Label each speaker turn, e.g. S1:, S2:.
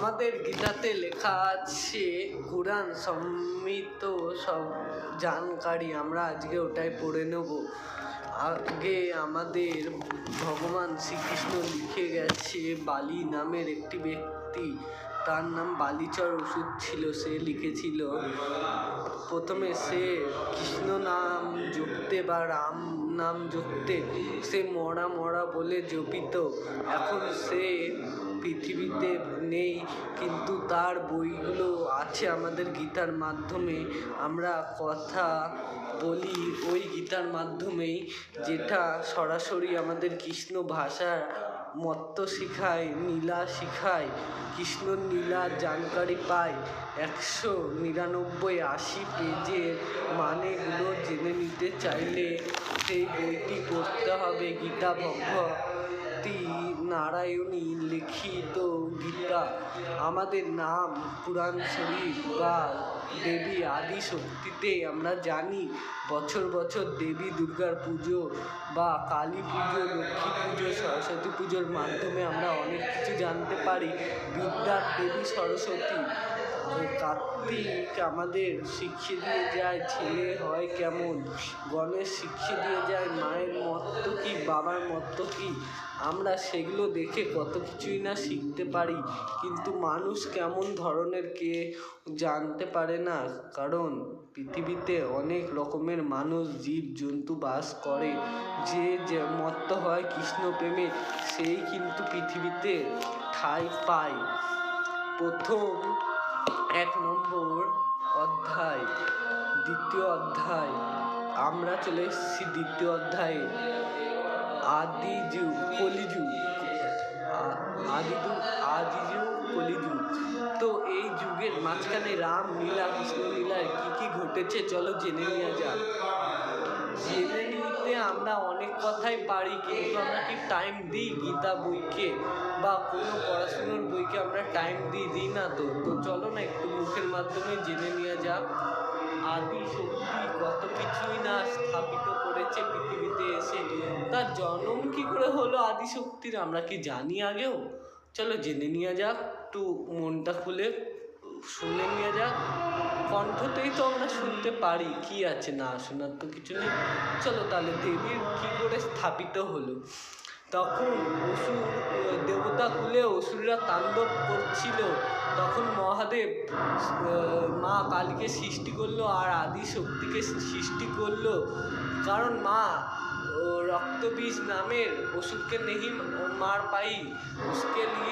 S1: আমাদের গীতাতে লেখা আছে কুরআন সম্মিলিত সব জানকারি, আমরা আজকে ওটাই পড়ে নেব। আগে আমাদের ভগবান শ্রীকৃষ্ণ লিখে গেছে, বালি নামের একটি ব্যক্তি, তার নাম বালিচর ওষুধ ছিল, সে লিখেছিল প্রথমে সে কৃষ্ণ নাম জপতে বা রাম নাম জপতে সে মরা মরা বলে জপিত। এখন সে পৃথিবীতে নেই, কিন্তু তার বইগুলো আছে আমাদের গীতার মাধ্যমে। আমরা কথা বলি ওই গীতার মাধ্যমেই, যেটা সরাসরি আমাদের কৃষ্ণ ভাষা মত্ত শিখায়, নীলা শিখায়, কৃষ্ণর নীলার জানকারি পাই। 199-80 পেজের মানেগুলো জেনে নিতে চাইলে সেই বইটি পড়তে হবে। গীতা ভগবতী নারায়ণী লিখিত গীতা। আমাদের নাম কুরআন শরীফ বা দেবী আদি শক্তিতে আমরা জানি বছর বছর দেবী দুর্গার পুজো বা কালী পুজো, লক্ষ্মী পুজো, সরস্বতী পুজোর মাধ্যমে আমরা অনেক কিছু জানতে পারি। বিদ্যার দেবী সরস্বতী। কার্তিক আমাদের শিখিয়ে দিয়ে যায় ছেলে হয় কেমন, গণেশ শিখিয়ে দিয়ে যায় মায়ের মত্ত কী, বাবার মত্ত কী। আমরা সেগুলো দেখে কত কিছুই না শিখতে পারি, কিন্তু মানুষ কেমন ধরনের কে জানতে পারে না, কারণ পৃথিবীতে অনেক রকমের মানুষ জীব জন্তু বাস করে। যে মত্ত হয় কৃষ্ণ প্রেমে সেই কিন্তু পৃথিবীতে ঠাঁই পায়। প্রথম 1 নম্বর অধ্যায়, দ্বিতীয় অধ্যায়, আমরা চলে এসেছি দ্বিতীয় অধ্যায়ে। আদিযুগ কলিযুগ, আদিযুগ কলিযুগ। তো এই যুগের মাঝখানে রাম লীলা কৃষ্ণ লীলায় কি কি ঘটেছে চলো জেনে নেওয়া যাক। জেনে নিতে আমরা অনেক কথাই পারি, কিন্তু আমরা কি টাইম দিই গীতা বইকে বা কোনো পড়াশুনোর বইকে আমরা টাইম দিই না। তো চলো না একটু মুখের মাধ্যমে জেনে নেওয়া যাক। আদি শক্তি কত কিছুই না স্থাপিত করেছে পৃথিবীতে এসে। তার জন্ম কি করে হলো আদি শক্তির, আমরা কি জানি আগেও? চলো জেনে নেওয়া যাক, একটু মনটা খুলে শুনে নেওয়া যাক। কণ্ঠতেই তো আমরা শুনতে পারি, কি আছে, না শোনার তো কিছু নেই। চলো তাহলে দেবীর কি করে স্থাপিত হলো। তখন দেবতা কুলে অসুররা তাণ্ডব করছিল, তখন মহাদেব মা কালীকে সৃষ্টি করলো আর আদি শক্তিকে সৃষ্টি করলো। কারণ মা रक्त बीज नामेर ओषुध के नहीं मार पाई, उसके लिए